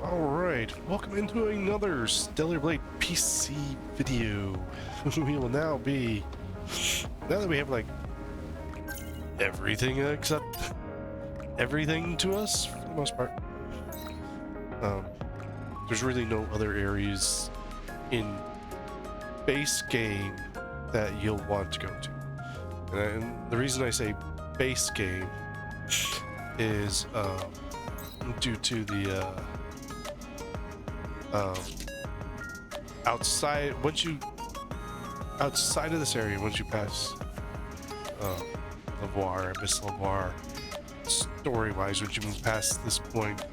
Alright, welcome into another Stellar Blade PC video. We will now be, now that we have like everything except everything to us for the most part, there's really no other areas in base game that you'll want to go to. And the reason I say base game is due to the outside of this area, once you pass Lavoir, Abyss Lavoir, story-wise, once you move past this point,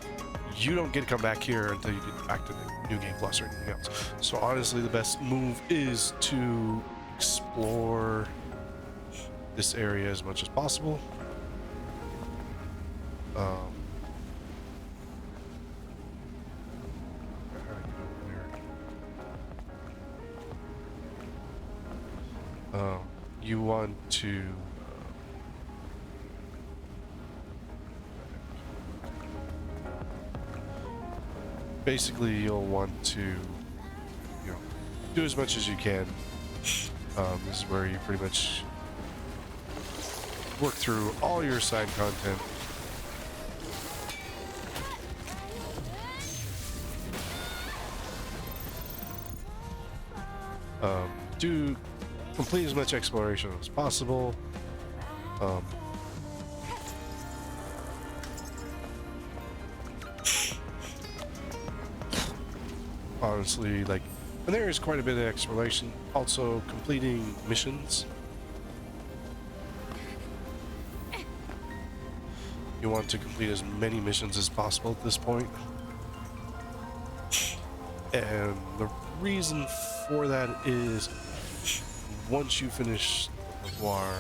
you don't get to come back here until you get back to the New Game Plus or anything else. So honestly, the best move is to explore this area as much as possible. You want to basically you'll want to do as much as you can. This is where you pretty much work through all your side content. Do complete as much exploration as possible. Honestly, like, and there is quite a bit of exploration. Also, completing missions. You want to complete as many missions as possible at this point. And the reason for that is once you finish Lavoir,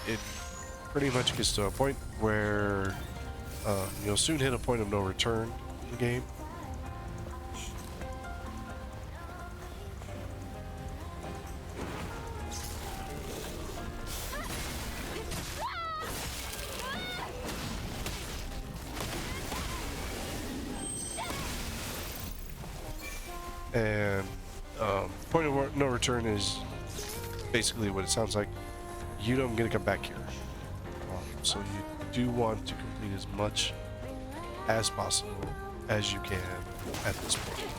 it pretty much gets to a point where you'll soon hit a point of no return in the game. And point of no return is basically what it sounds like. You don't get to come back here. So you do want to complete as much as possible as you can at this point.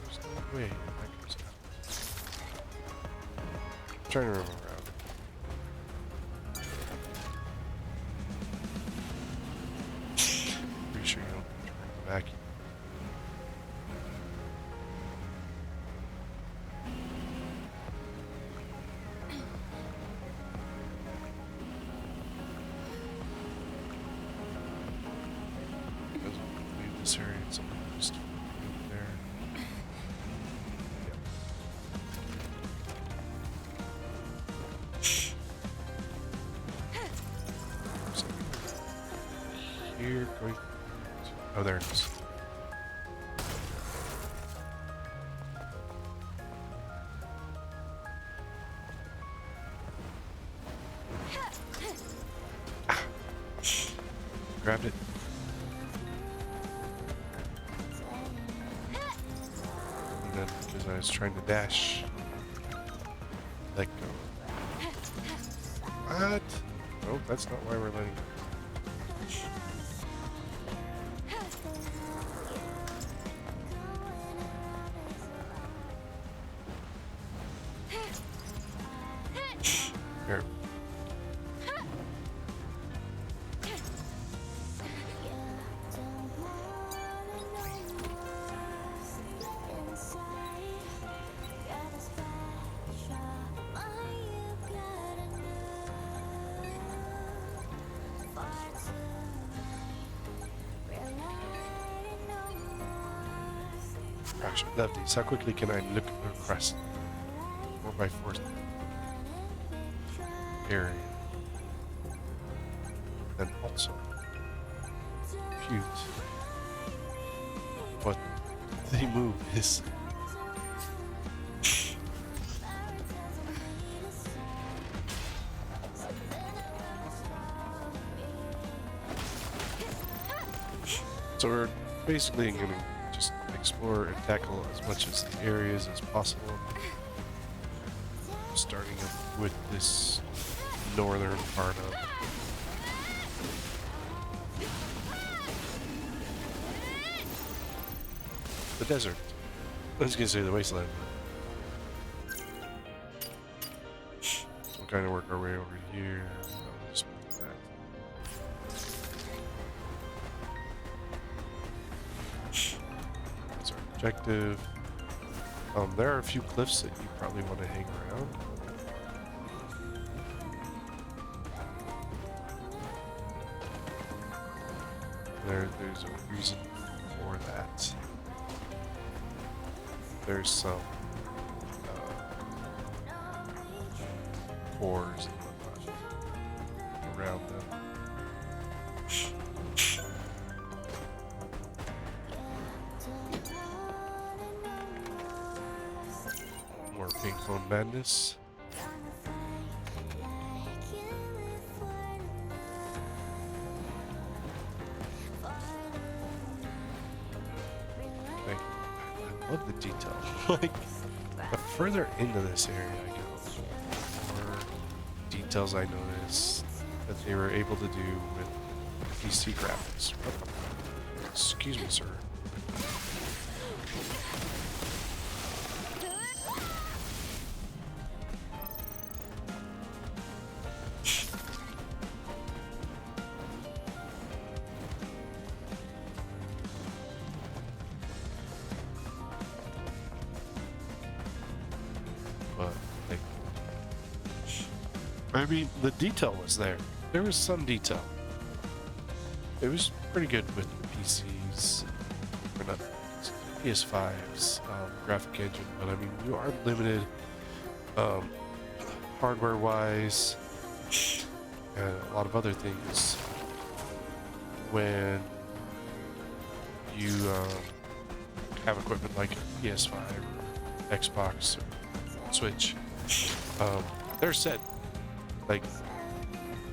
There's no way that goes down. I'm trying to remember around. Pretty sure you don't have to bring back. This area, it's just there. Here, going. Oh, there it is. Ah. Grabbed it. Because I was trying to dash. Let go. What? Nope, that's not why we're letting go. Here. Gosh, I love these. How quickly can I look across 4x4 area? And also compute what the move is. So we're basically going to just explore and tackle as much as the areas as possible. Starting up with this northern part of the desert. I was going to say the wasteland. We'll kind of work our way over here. I'll just move that. That's our objective. There are a few cliffs that you probably want to hang around. There's a reason for that. There's some pores and whatnot around them. More pink phone madness. I love the detail. Like, the further into this area I go, the more details I notice that they were able to do with PC graphics. Excuse me, sir. I mean, the detail was there. There was some detail. It was pretty good with the PCs, or not PS5's graphic engine, but I mean, you are limited hardware-wise and a lot of other things when you have equipment like PS5, or Xbox, or Switch. They're set. Like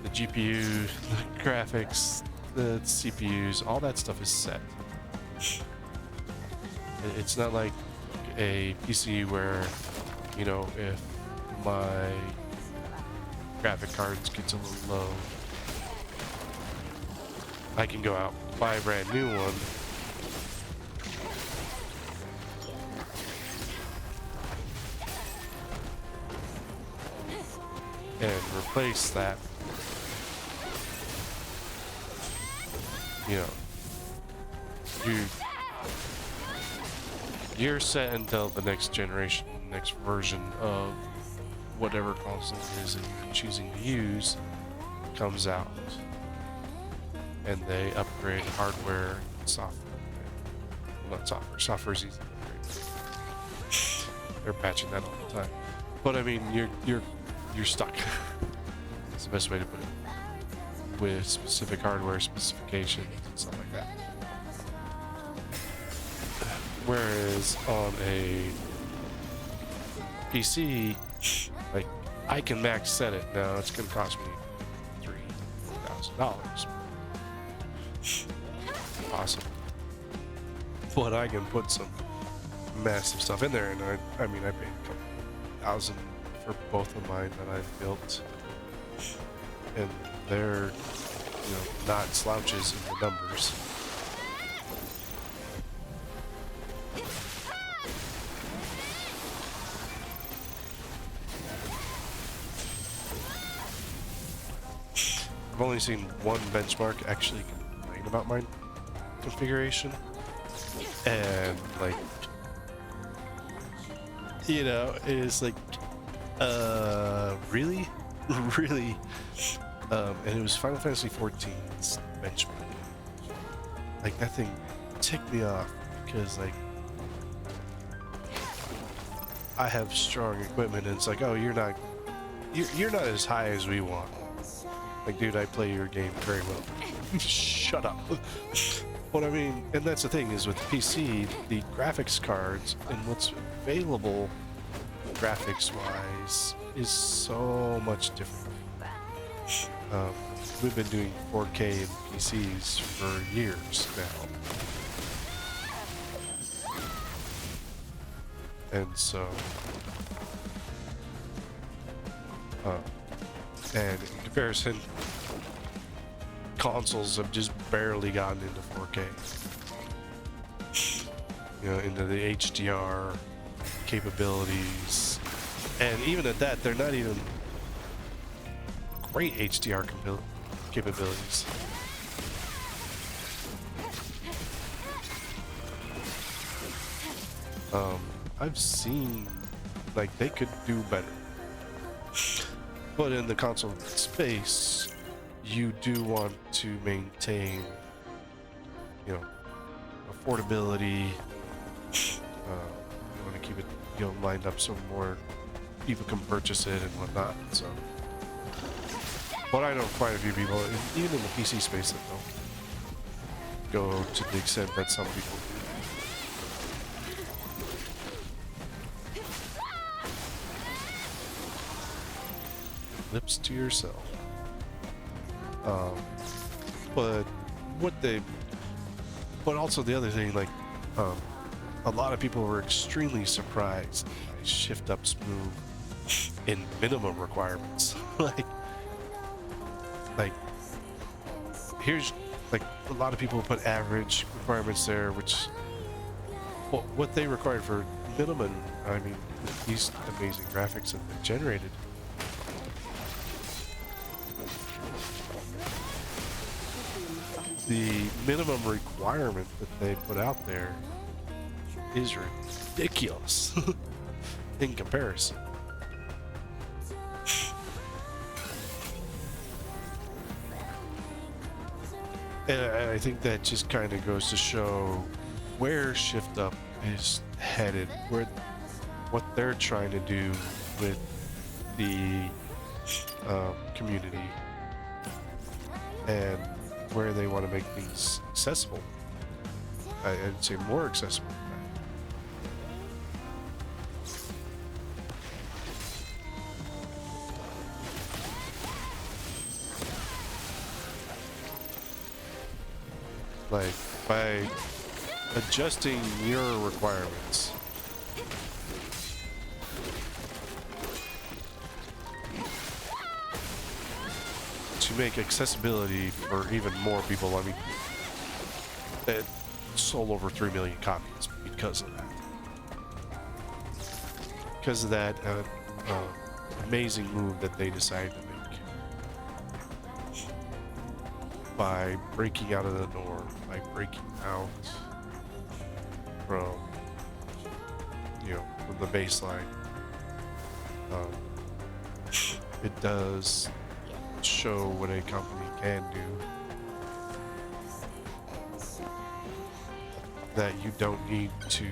the GPU, the graphics, the CPUs, all that stuff is set. It's not like a PC where, you know, if my graphic cards gets a little low, I can go out and buy a brand new one. And replace that, you know, you're set until the next generation, next version of whatever console it is that you're choosing to use comes out, and they upgrade hardware and software. Well, not software. Software is easy to upgrade. They're patching that all the time. But I mean, you're stuck. That's the best way to put it. With specific hardware specifications and stuff like that. Whereas on a PC, like, I can max set it. Now it's gonna cost me $3,000. Awesome. But I can put some massive stuff in there, and I mean, I paid a couple thousand for both of mine that I've built, and they're, you know, not slouches in the numbers. I've only seen one benchmark actually complain about my configuration, and like, you know, it's like, really? Really? And it was Final Fantasy XIV's benchmark. Like, that thing ticked me off because, like, I have strong equipment, and it's like, oh, you're not as high as we want. Like, dude, I play your game very well. Shut up. What I mean, and that's the thing, is with the PC, the graphics cards and what's available graphics-wise is so much different. we've been doing 4K in PCs for years now. And so, and in comparison, consoles have just barely gotten into 4K. You know, into the HDR capabilities. And even at that, they're not even great HDR capabilities. I've seen, like, they could do better. But in the console space, you do want to maintain, you know, affordability. You want to keep it, you know, lined up so more people can purchase it and whatnot. So, but I know quite a few people, even in the PC space, that don't go to the extent that some people do. Lips to yourself. But also the other thing, like, a lot of people were extremely surprised by Shift Up's move in minimum requirements. like here's, like, a lot of people put average requirements there, which, well, what they required for minimum, I mean, these amazing graphics that they generated. The minimum requirement that they put out there is ridiculous in comparison. And I think that just kind of goes to show where Shift Up is headed, what they're trying to do with the community, and where they want to make things accessible. I'd say more accessible. Like, by adjusting your requirements, to make accessibility for even more people. I mean, it sold over 3 million copies because of that. Because of that amazing move that they decided to make. By breaking out of the norm, by breaking out from, you know, from the baseline. It does show what a company can do. That you don't need to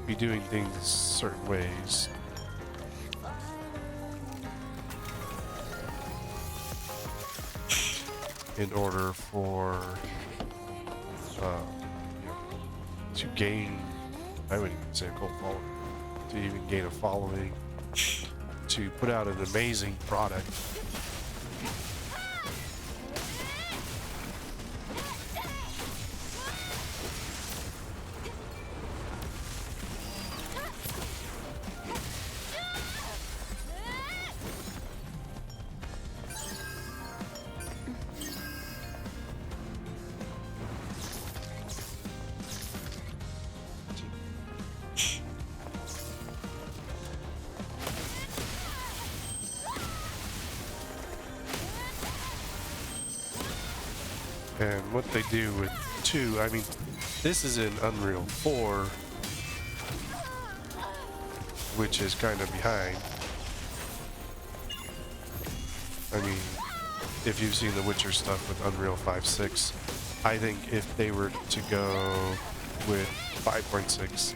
be doing things certain ways. In order for you know, to gain, I wouldn't even say a cult following, to even gain a following, to put out an amazing product. And what they do with 2, I mean, this is in Unreal 4, which is kind of behind. I mean, if you've seen the Witcher stuff with Unreal 5.6, I think if they were to go with 5.6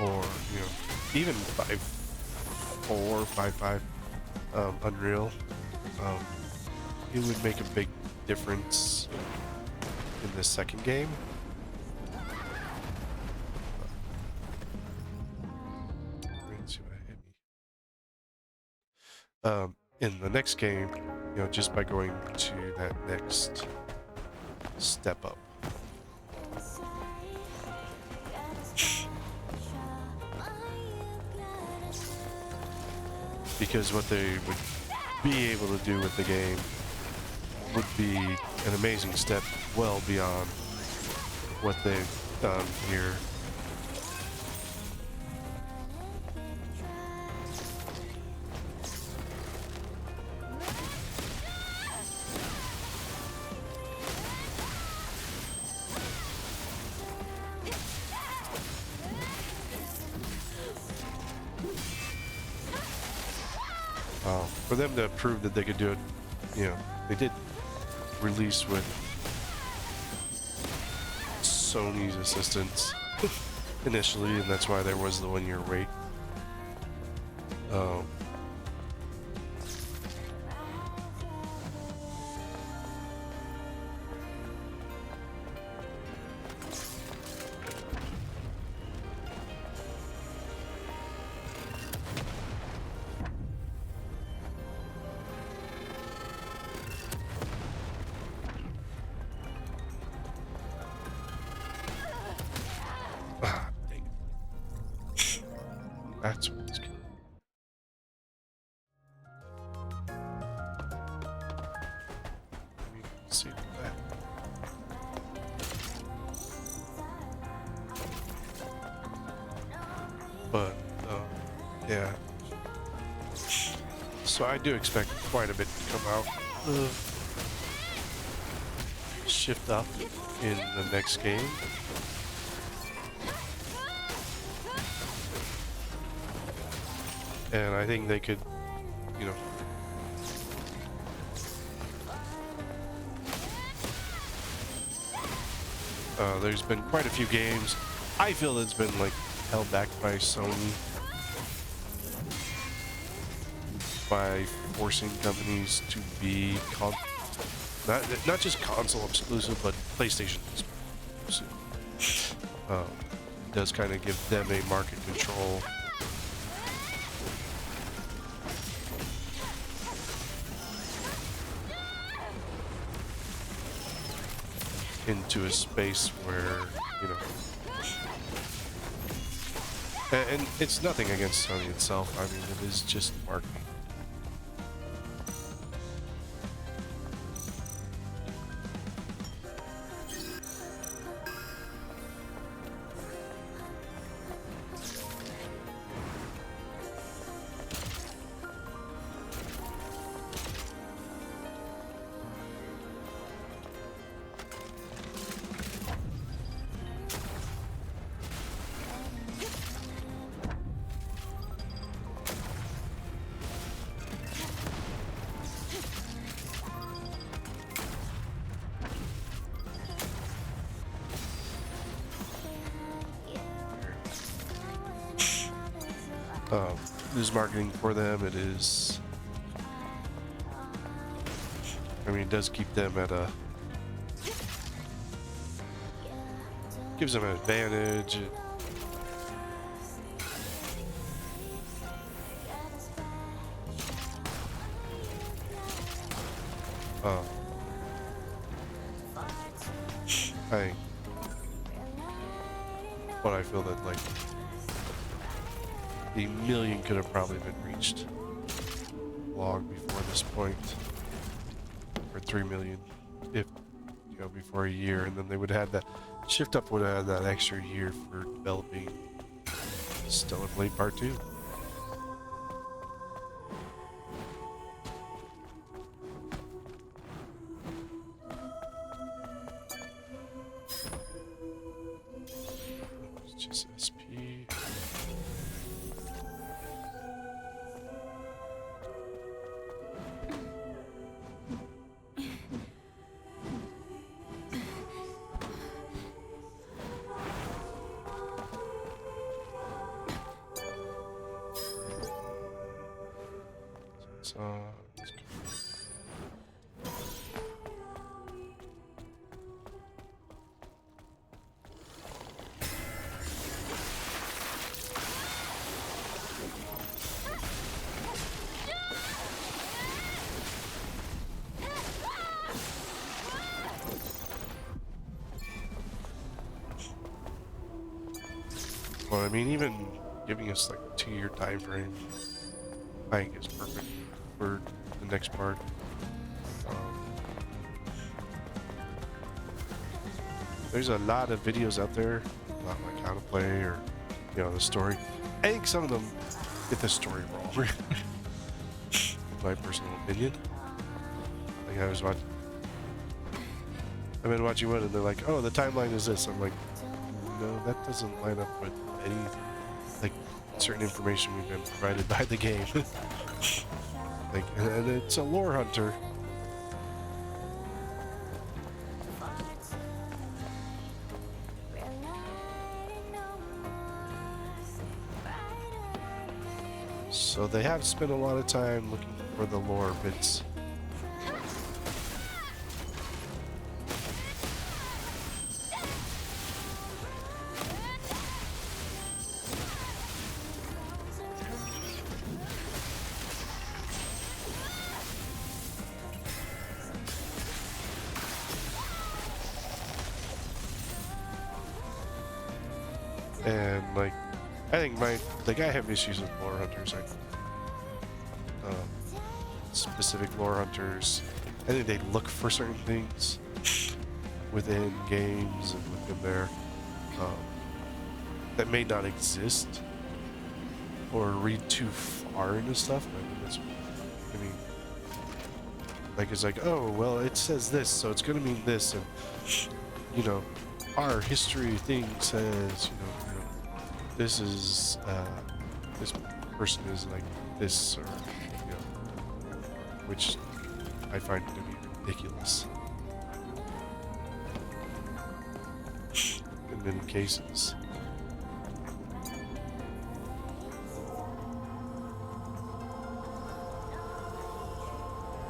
or, you know, even 5.4, 5.5 Unreal, it would make a big difference in the second game. In the next game, you know, just by going to that next step up. Because what they would be able to do with the game would be an amazing step well beyond what they've done here. For them to prove that they could do it, you know, they did release with Sony's assistance initially, and that's why there was the 1-year wait. That's what it's killing. Let's see that. But yeah. So I do expect quite a bit to come out of Shift Up in the next game. And I think they could, you know, there's been quite a few games I feel that's been like held back by Sony by forcing companies to be not just console exclusive, but PlayStation exclusive. It does kind of give them a market control. Into a space where, you know, and it's nothing against Sony itself. I mean, it is just marketing. It is marketing for them. It is, I mean, it does keep them at a, gives them an advantage. But I feel that like the million could have probably been reached long before this point, or 3 million, if, you know, before a year, and then they would have that Shift Up would have had that extra year for developing Stellar Blade Part 2. It's just SP. So let's go. Well, I mean, even giving us like a 2-year time frame, I think is perfect for the next part. There's a lot of videos out there about like how to play or, you know, the story. I think some of them get the story wrong. My personal opinion. Like I've been watching one and they're like, oh, the timeline is this. I'm like, no, that doesn't line up with any like certain information we've been provided by the game. Like, and it's a lore hunter. So they have spent a lot of time looking for the lore bits. And like, I think I have issues with lore hunters. Specific lore hunters, I think they look for certain things within games and within there that may not exist or read too far into stuff. I mean, like it's like, oh well, it says this, so it's gonna mean this, and you know, our history thing says, you know, this is this person is like this, or you know, which I find to be ridiculous in many cases.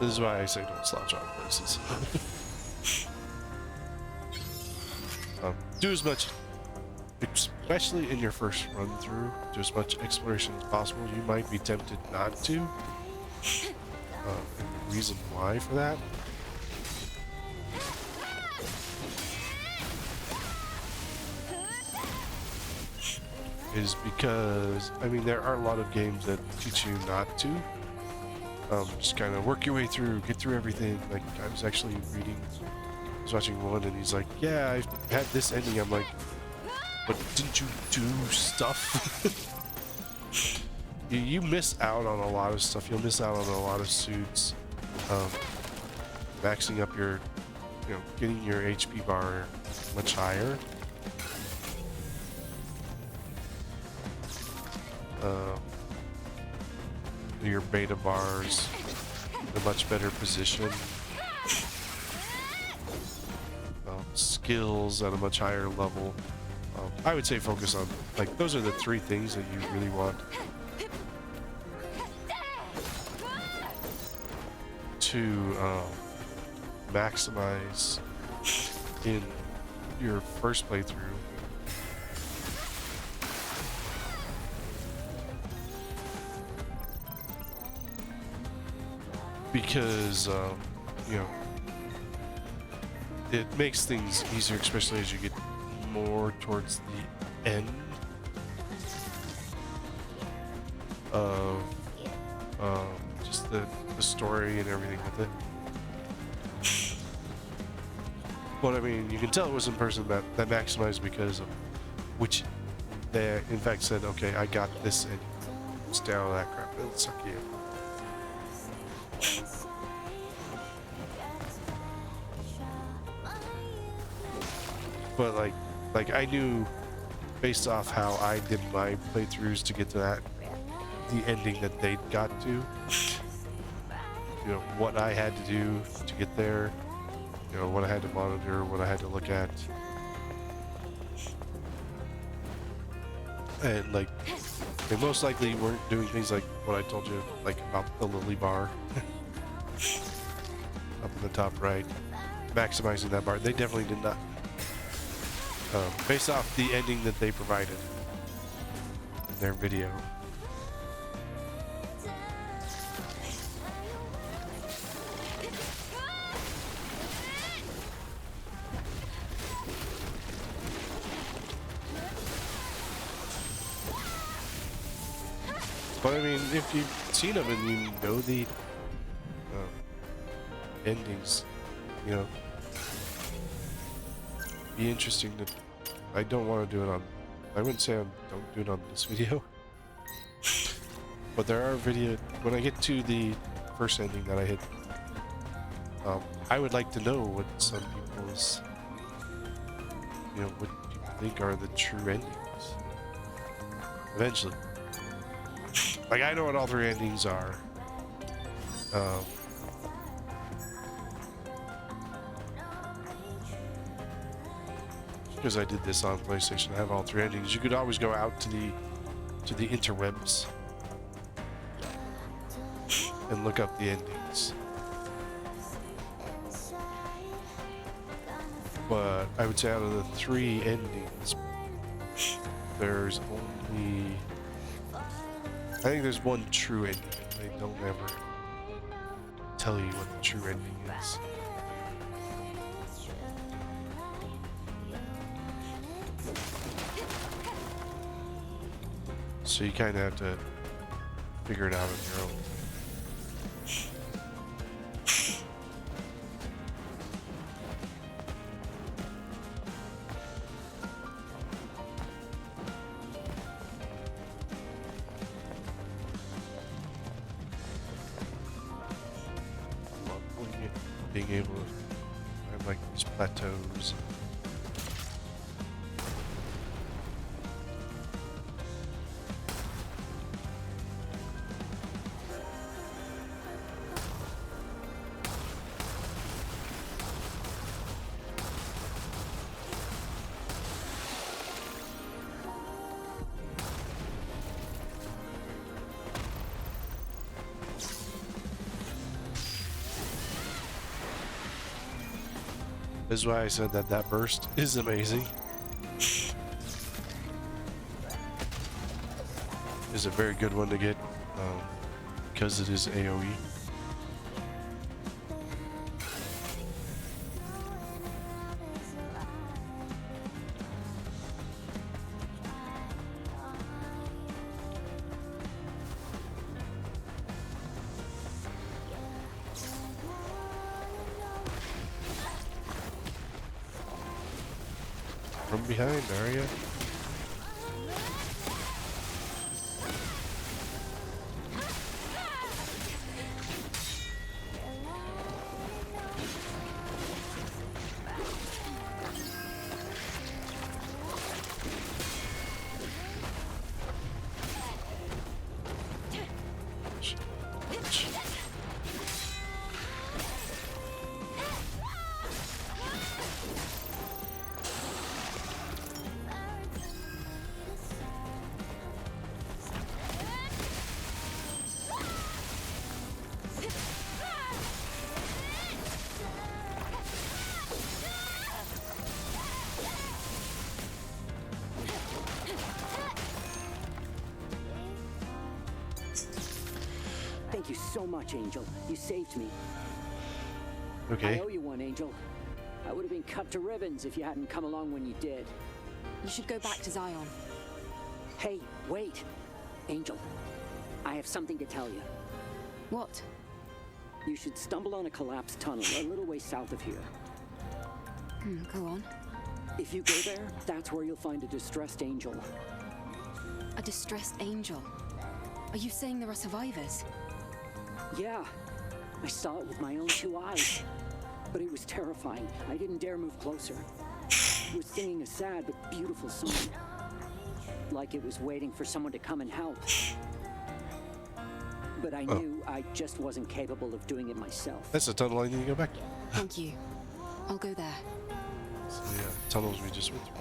This is why I say don't slouch on places. Do as much, especially in your first run through, do as much exploration as possible. You might be tempted not to. And the reason why for that is because, I mean, there are a lot of games that teach you not to. Just kind of work your way through, get through everything. Like, I was actually watching one and he's like, yeah, I've had this ending. I'm like, but didn't you do stuff? you miss out on a lot of stuff. You'll miss out on a lot of suits. Maxing up your, you know, getting your HP bar much higher. Your beta bars in a much better position. Skills at a much higher level. I would say focus on, like, those are the 3 things that you really want to maximize in your first playthrough. Because, you know, it makes things easier, especially as you get more towards the end of just the story and everything with it. But I mean, you can tell it was in person that maximized because of which they in fact said, okay, I got this and stay out of that crap. It'll suck you in. But like I knew based off how I did my playthroughs to get to the ending that they got to, you know, what I had to do to get there, you know, what I had to monitor, what I had to look at. And like, they most likely weren't doing things like what I told you, like about the lily bar up in the top right, maximizing that bar. They definitely did not. Based off the ending that they provided in their video. But I mean, if you've seen them and you know the endings, you know, be interesting to. I don't want to do it on. I wouldn't say don't do it on this video. But there are video when I get to the first ending that I hit. I would like to know what some people's, you know, what people think are the true endings. Eventually, like I know what all 3 endings are. Because I did this on PlayStation, I have all 3 endings. You could always go out to the interwebs and look up the endings. But I would say out of the 3 endings, there's only, I think there's one true ending. They don't ever tell you what the true ending is. So you kind of have to figure it out on your own. Being able to find like these plateaus. This is why I said that burst is amazing. Is a very good one to get because it is AoE. From behind, are you? Thank you so much, Angel. You saved me. Okay. I owe you one, Angel. I would have been cut to ribbons if you hadn't come along when you did. You should go back to Zion. Hey, wait. Angel, I have something to tell you. What? You should stumble on a collapsed tunnel a little way south of here. Go on. If you go there, that's where you'll find a distressed angel. A distressed angel? Are you saying there are survivors? Yeah, I saw it with my own 2 eyes. But it was terrifying. I didn't dare move closer. It was singing a sad but beautiful song. Like it was waiting for someone to come and help. But I knew I just wasn't capable of doing it myself. That's the tunnel I need to go back to. Thank you. I'll go there. So yeah, tunnels we just went through.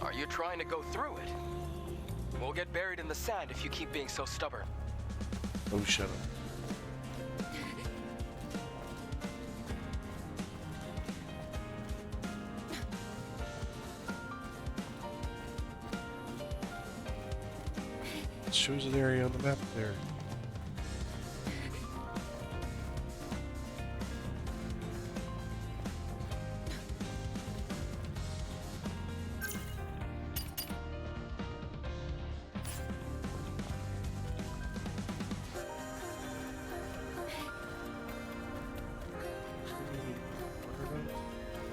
Are you trying to go through it? We'll get buried in the sand if you keep being so stubborn. Oh, shut up. It shows an area on the map there.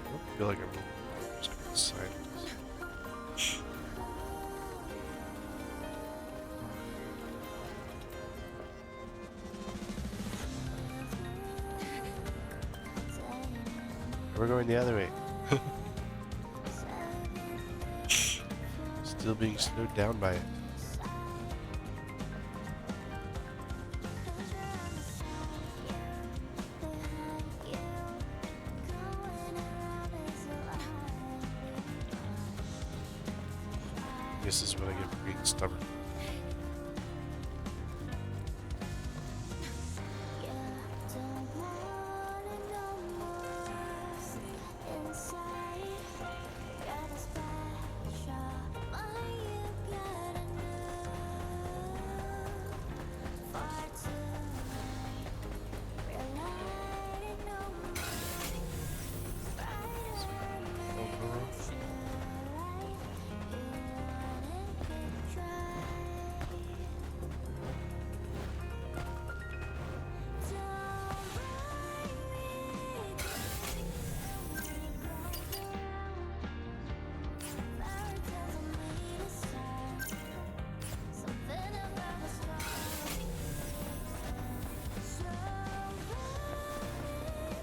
I feel like I'm just gonna sign this. We're going the other way. Still being slowed down by it. This is when I get being stubborn.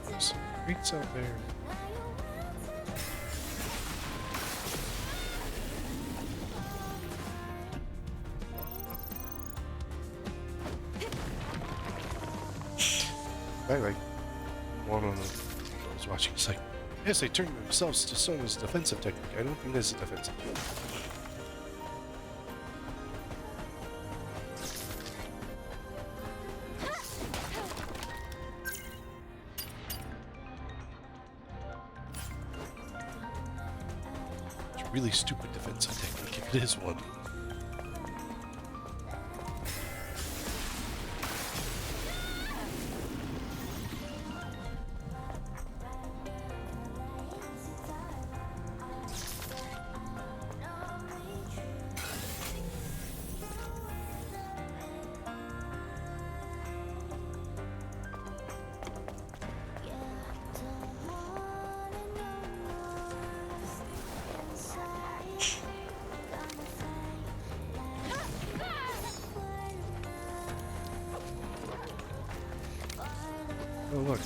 There's some crates out there. Like one of them I was watching, it's like, yes, they turned themselves to stone as a defensive technique. I don't think this is defensive. It's a really stupid defensive technique if it is one. Oh, look.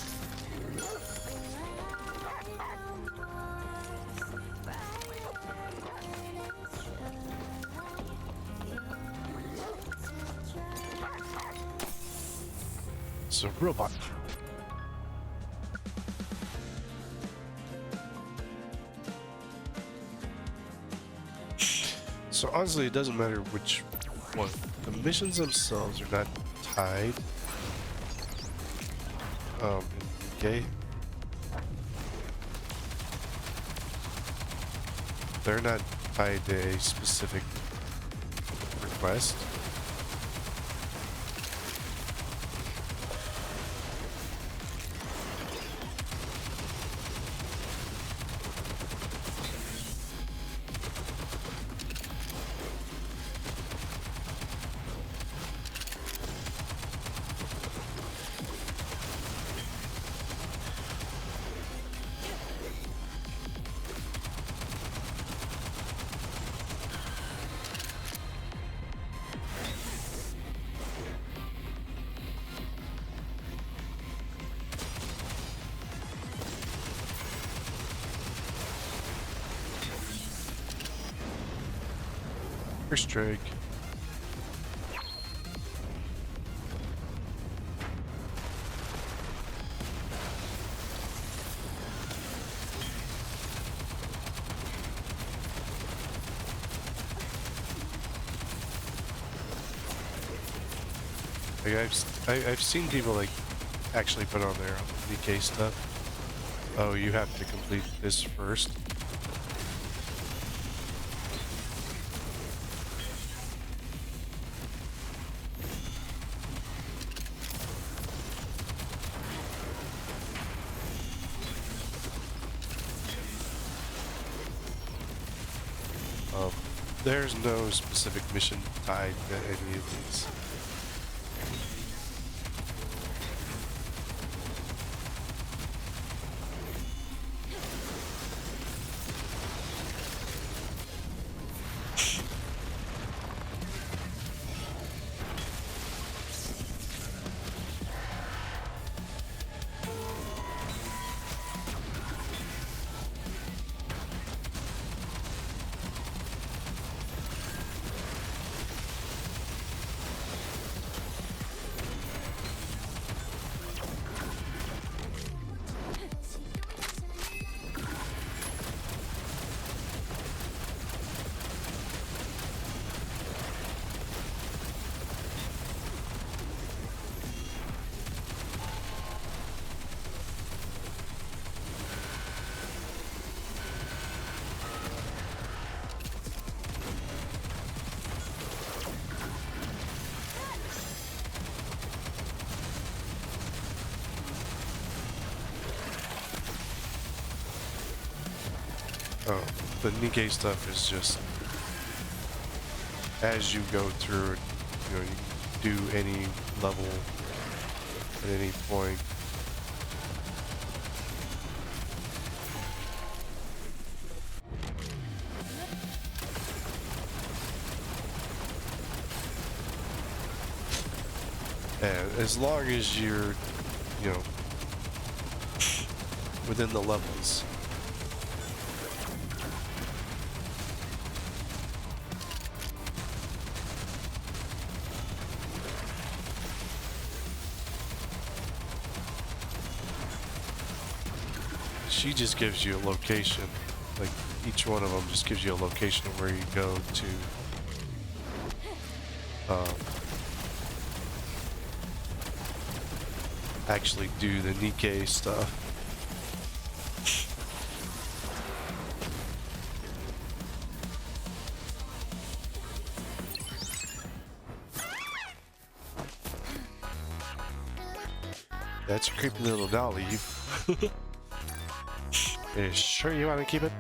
It's a robot. So honestly, it doesn't matter which one. The missions themselves are not tied. Okay. They're not tied to a specific request. First strike. Like I've seen people like actually put on their DK stuff. Oh, you have to complete this first. there's no specific mission tied to any of these. Oh, the Nikkei stuff is just as you go through it, you know, you can do any level at any point. And as long as you're, you know, within the levels. She just gives you a location, like each one of them just gives you a location of where you go to actually do the Nikkei stuff. That's a creepy little dolly. Are you sure you want to keep it?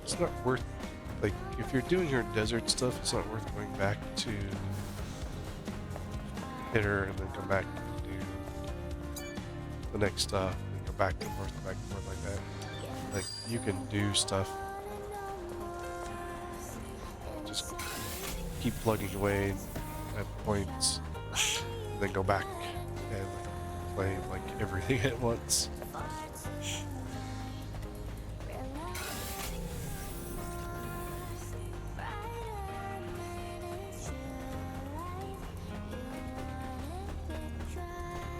It's not worth, like, if you're doing your desert stuff, it's not worth going back to hit her and then come back and do the next stuff, and go back and forth like that. Like, you can do stuff, just keep plugging away at points, and then go back and play like everything at once.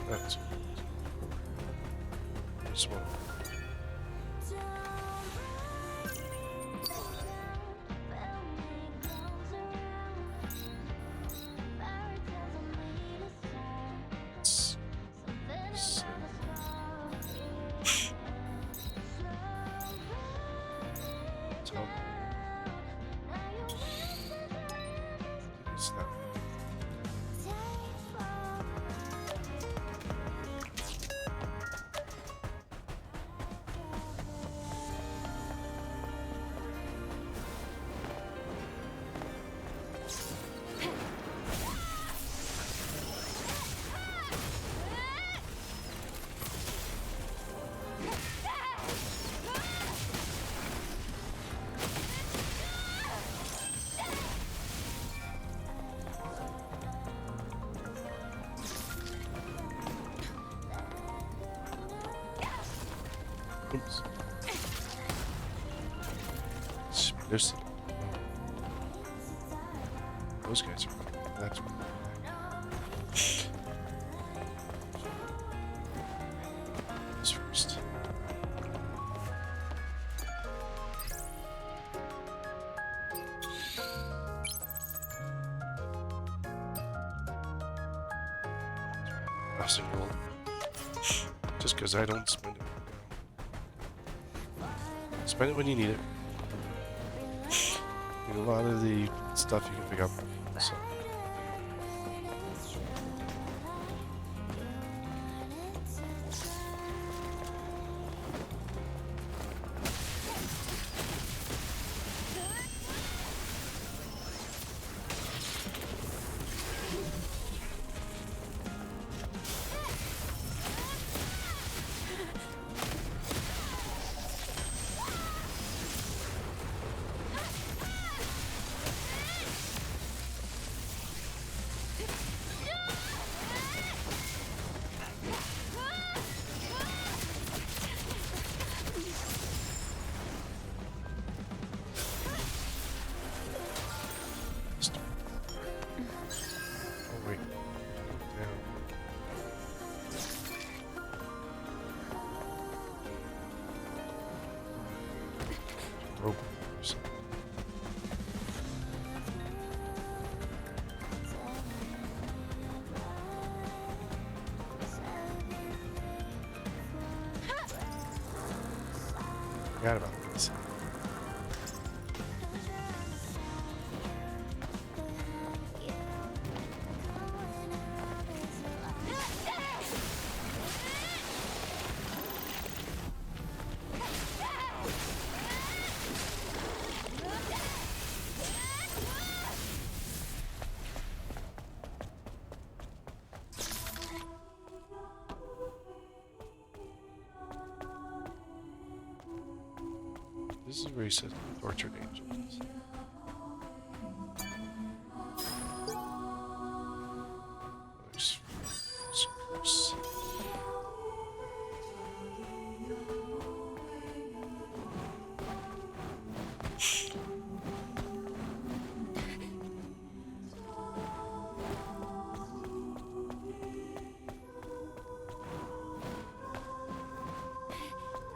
That's this one. Oops. There's those guys are running. That's this first. Housing roll. Just because I don't spend it. Spend it when you need it. And a lot of the stuff you can pick up. So. Oh wait. Down. Rope. Forgot about this. This is where he says tortured angels. There's screws.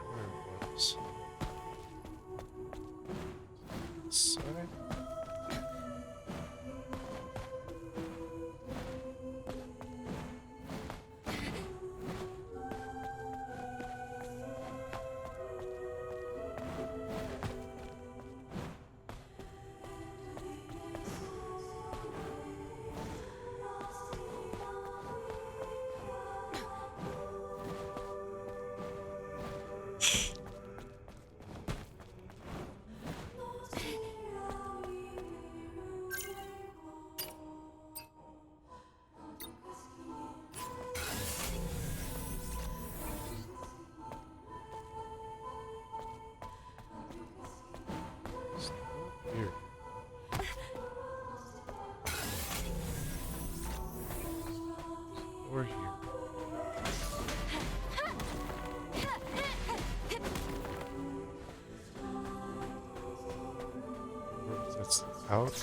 Where was side? Here. Or here. That's out.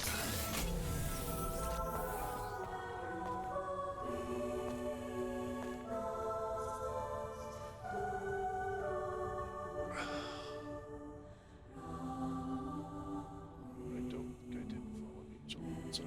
I don't think I did follow Angel. So.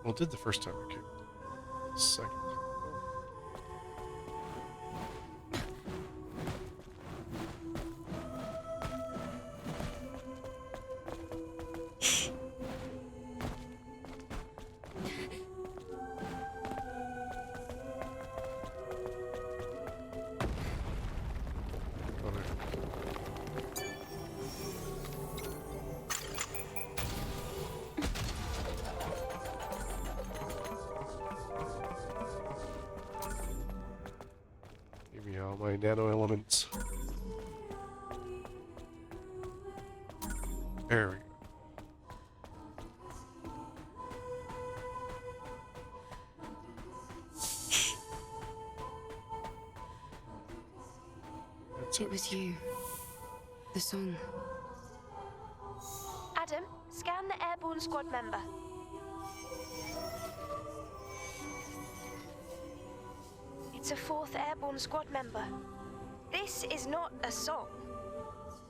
Well, it did the first time I kicked. Second. me all my nano elements. There we go. It was you. The song. Adam, scan the airborne squad member. It's a 4th airborne squad member. This is not a song.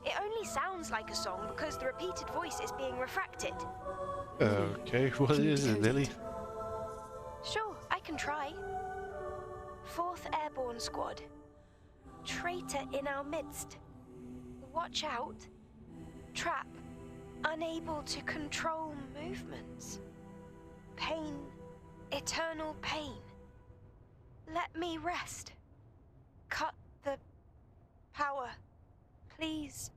It only sounds like a song because the repeated voice is being refracted. Okay, what is it, Lily? Sure, I can try. 4th airborne squad. Traitor in our midst. Watch out. Trap. Unable to control movements. Pain. Eternal pain. Let me rest. Cut the power. Please.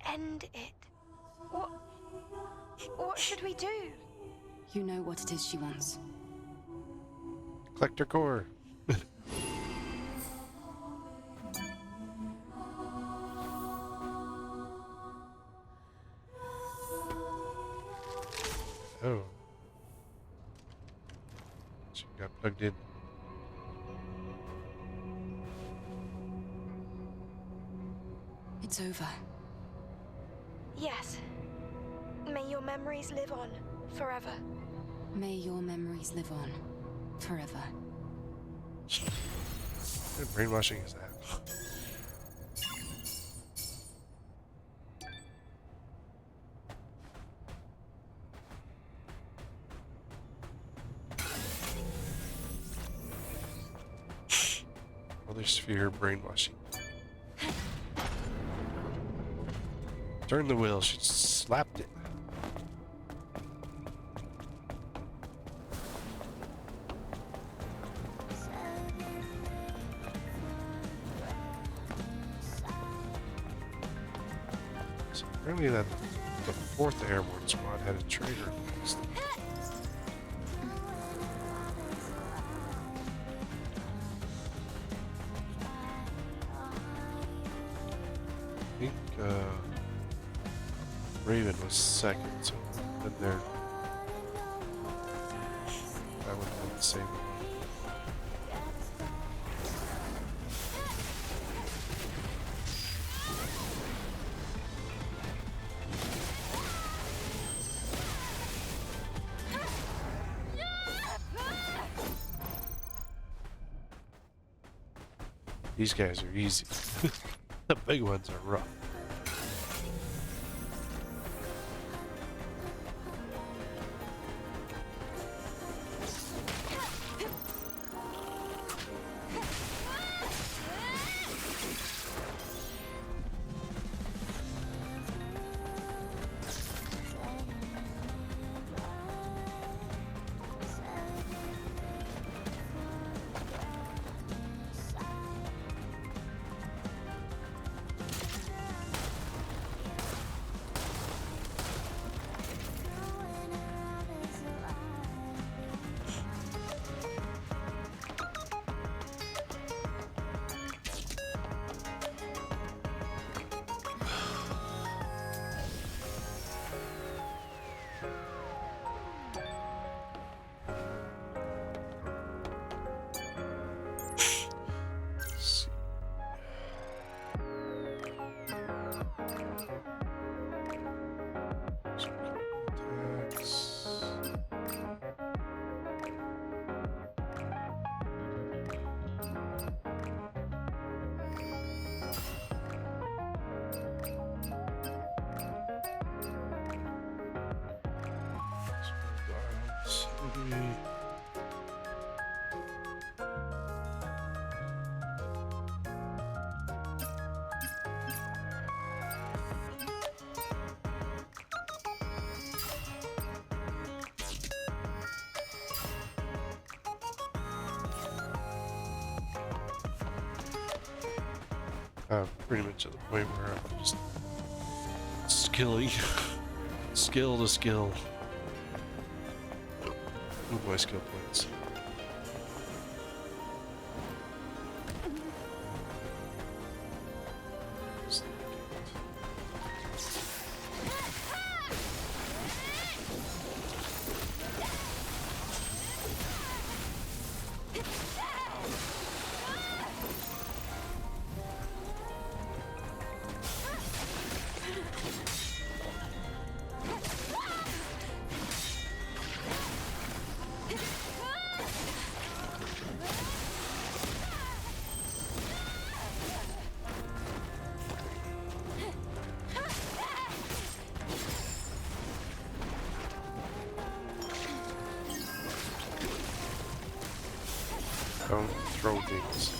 End it. What should we do? You know what it is she wants. Collect her core. Oh. She got plugged in. It's over. Yes. May your memories live on forever. May your memories live on forever. What kind of brainwashing is that? Other sphere brainwashing. Turn the wheel. She slapped it. So apparently that the 4th Airborne Squad had a traitor. I think Raven was second, so then there. That would have been the same. These guys are easy. The big ones are rough. Pretty much at the point where I'm just skilling, skill to skill. Move my skill points. throw things.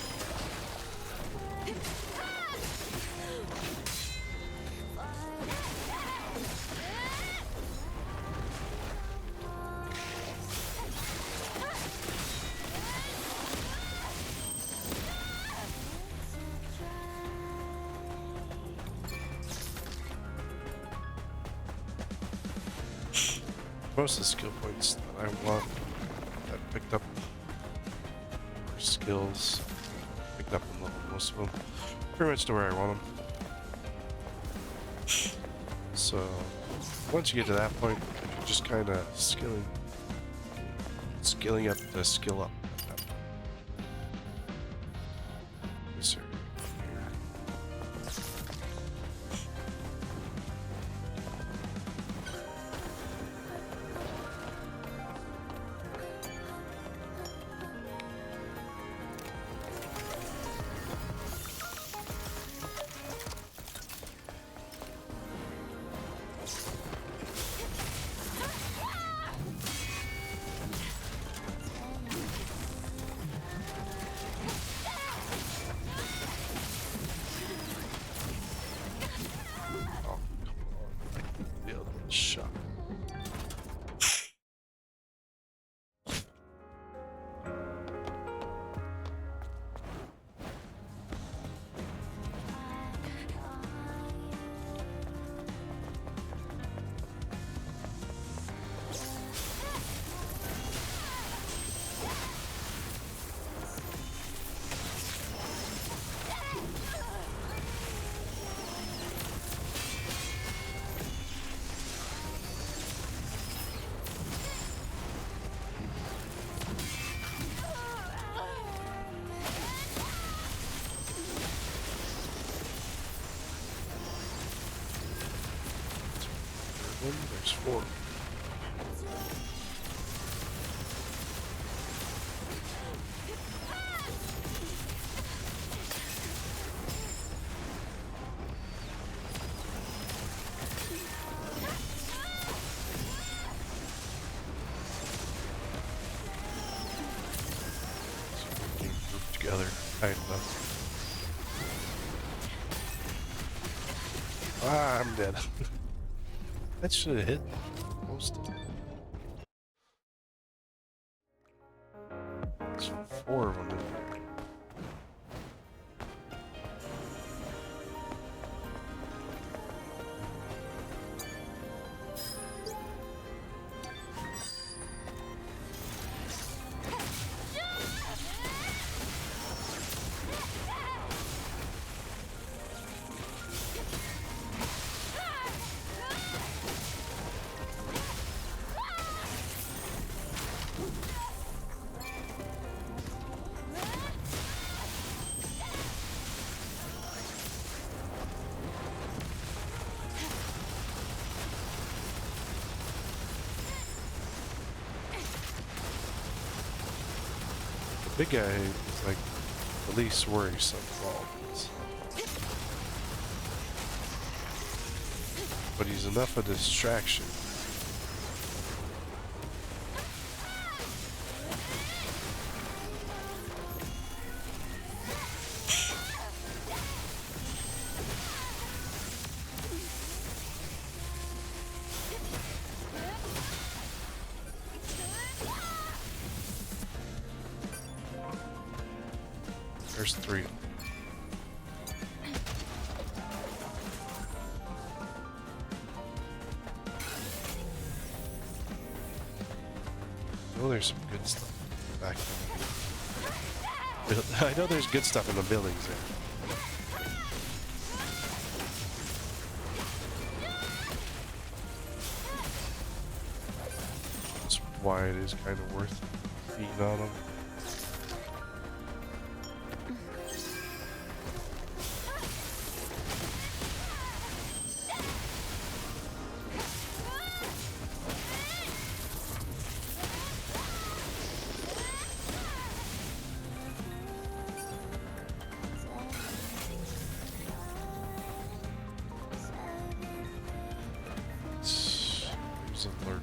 Most of the skill points that I want, I picked up, or skills, picked up in level most of them, pretty much to where I want them. So once you get to that point, you're just kind of skilling up to skill up. At that point. This area here. Oh, come on. The other one shot. There's 4. Getting grouped together tight enough. Ah, I'm dead. That should have hit most of them. There's 4 of them in there. The big guy is like the least worrisome of all of this. But he's enough of a distraction. There's 3. I know there's some good stuff back in. I know there's good stuff in the buildings there. That's why it is kind of worth beating on them. There's a lurk.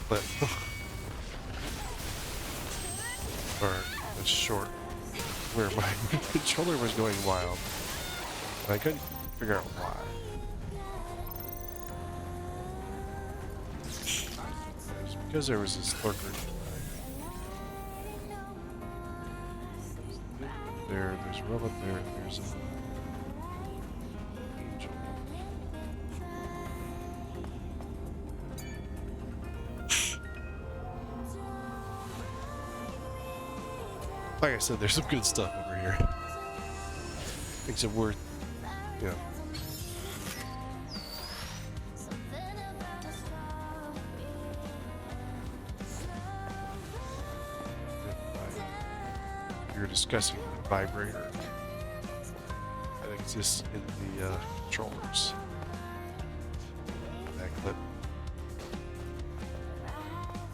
clip. Or a short where my controller was going wild. And I couldn't figure out why. It was because there was this lurker. There's a robot there, there's a angel. Like I said, there's some good stuff over here. Except we're, you know. You're discussing the vibrator that exists in the controllers. That clip.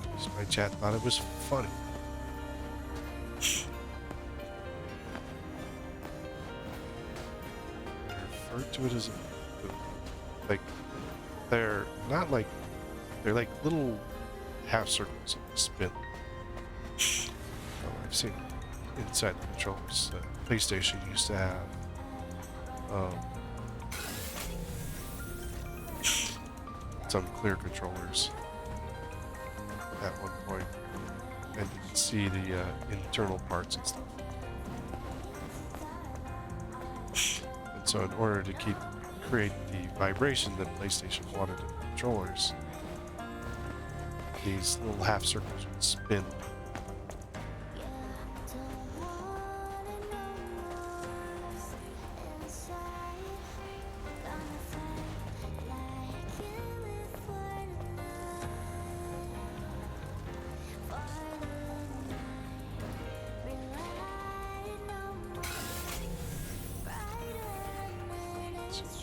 Because my chat thought it was funny. They refer to it as a, like, they're not like, they're like little half circles that spin. Oh, I've seen inside the controllers. PlayStation used to have some clear controllers at one point, and you can see the internal parts and stuff. And so, in order to create the vibration that PlayStation wanted in the controllers, these little half circles would spin.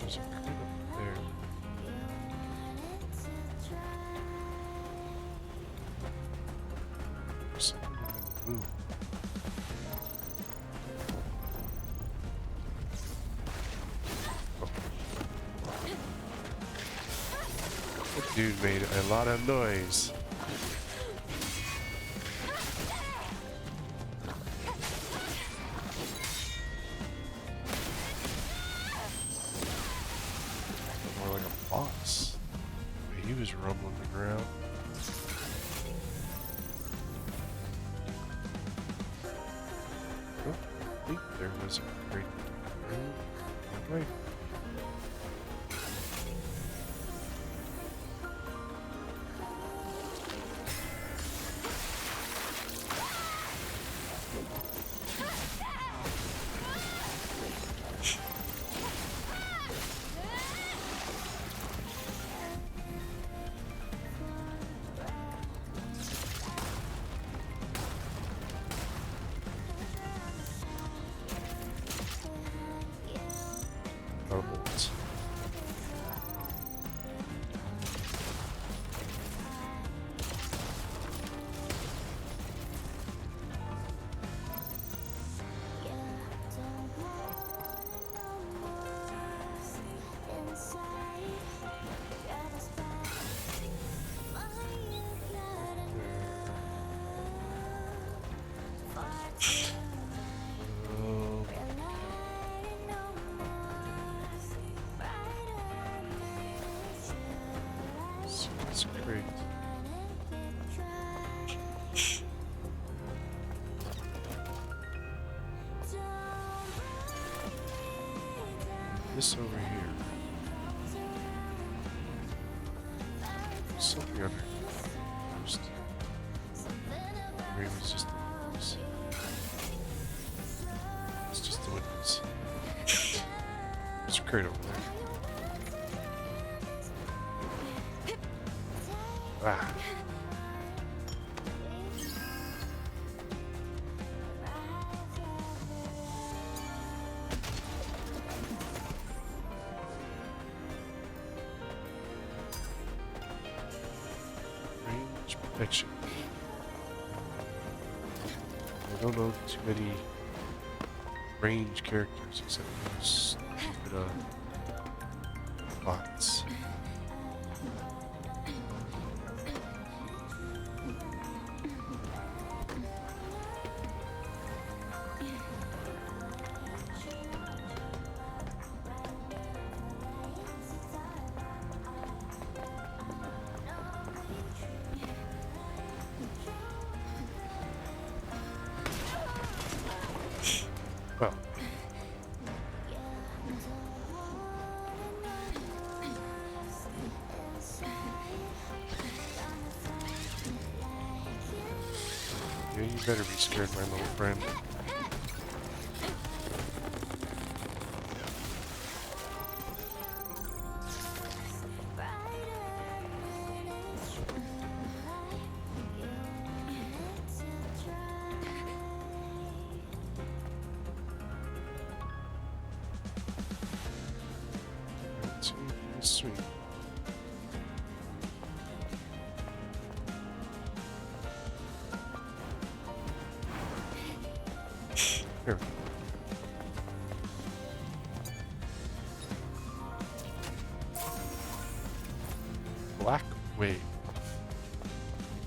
There's a clip up there. There's something in the room. That dude made a lot of noise. More like a boss. He was rumbling around. Oh, I think there was a great room. Right. Bullets. So that's great. This over here. There's something under first. Maybe it's just the windows. It's just the windows. There's a crate over there. Ah. Range protection. I don't know too many range characters except those stupid bots. Well. Yeah, you better be scared, my little friend. Sweet. Here. Black Wave.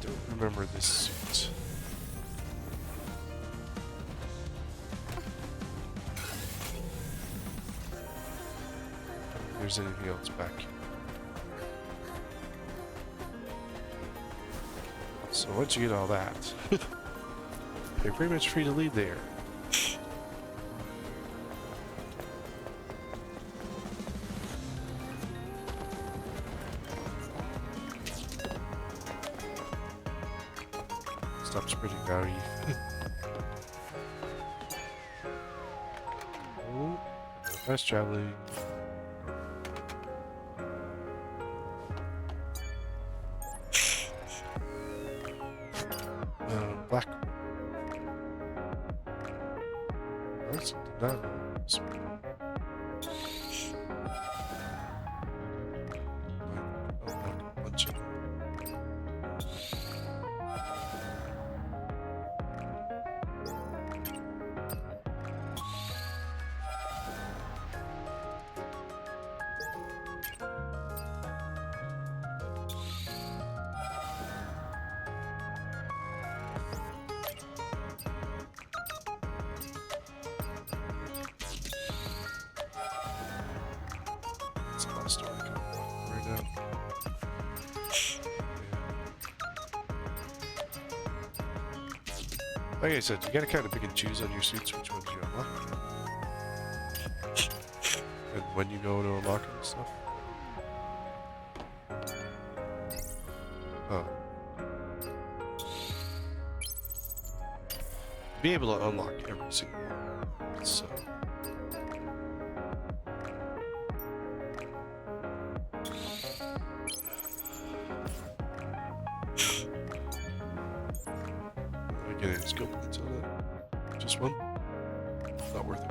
Don't remember this suit. If there's anything else back here. So once you get all that, you're pretty much free to leave there. Stop spreading Maui. Oh, fast traveling. Black. That's something that was. A bunch of. It's a lot of story coming up right now. Yeah. Like I said, you gotta kind of pick and choose on your suits which ones you unlock. And when you go to unlock it and stuff. Oh. Be able to unlock every single one. So. Get any skill points on that? Just one? Not worth it.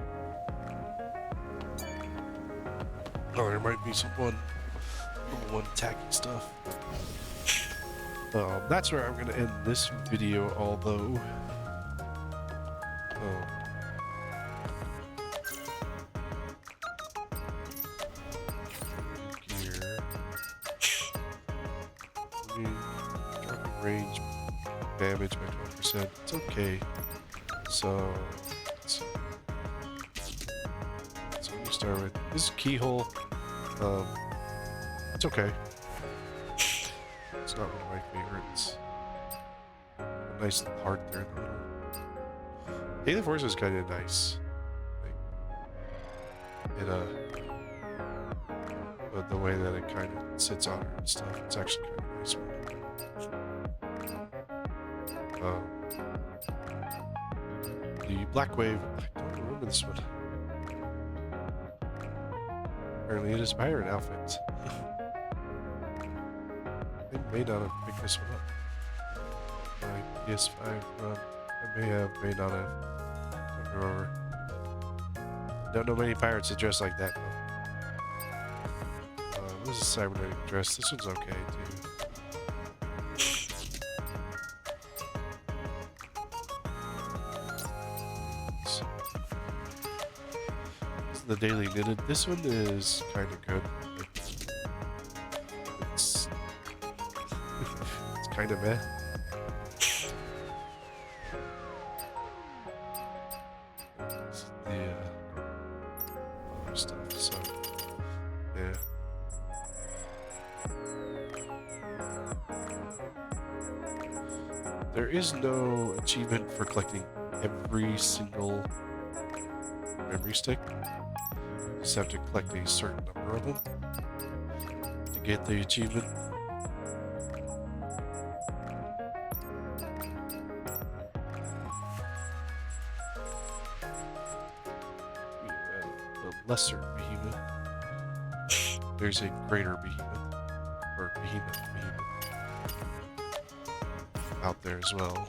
Oh, there might be some one tacky stuff. That's where I'm gonna end this video, although gear. Dropping range damage by 12%. It's okay. So we start with this keyhole. It's okay. It's not one of my favorites. A nice little heart there in the middle. Hey, the Force is kind of nice. But the way that it kind of sits on her and stuff, it's actually kind of nice. The Black Wave, I don't remember this one. Apparently it is a pirate outfit. I may not have picked this one up. My PS5 run. I may not have. Don't remember. Don't know many pirates that dress like that though. This is a cybernetic dress. This one's okay too. The Daily Knitted. This one is kind of good. It's kind of meh. It's the other stuff. So yeah. There is no achievement for collecting every single memory stick. Just have to collect a certain number of them to get the achievement. The lesser behemoth. There's a greater behemoth, or behemoth out there as well.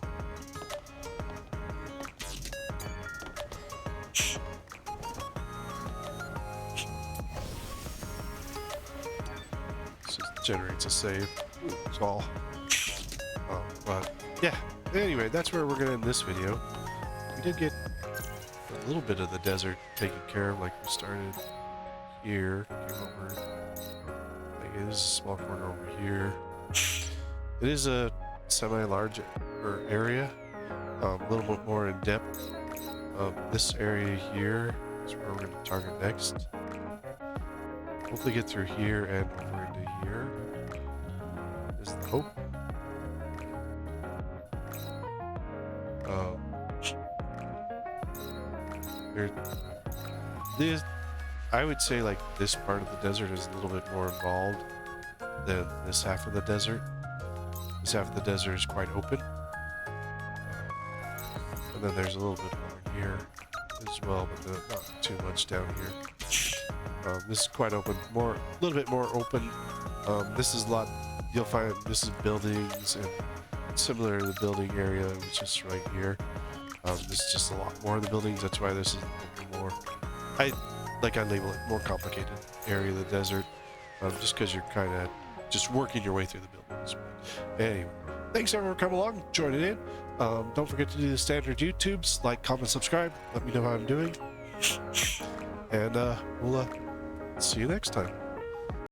This just generates a save. That's all. But yeah. Anyway, that's where we're gonna end this video. We did get a little bit of the desert taken care of, like we started here, came over. Like it is a small corner over here. It is a semi-large area, a little bit more in depth. This area here is where we're going to target next. Hopefully get through here and over into here is the hope. I would say like this part of the desert is a little bit more involved than this half of the desert. This half of the desert is quite open. And then there's a little bit over here as well, but not too much down here. This is quite open, a little bit more open. This is a lot, you'll find this is buildings and similar to the building area, which is right here. This is just a lot more of the buildings, that's why this is a little more, I label it more complicated area of the desert, just because you're kind of just working your way through the buildings. But anyway, thanks everyone for coming along, joining in. Don't forget to do the standard YouTubes, like, comment, subscribe, let me know how I'm doing. And we'll see you next time.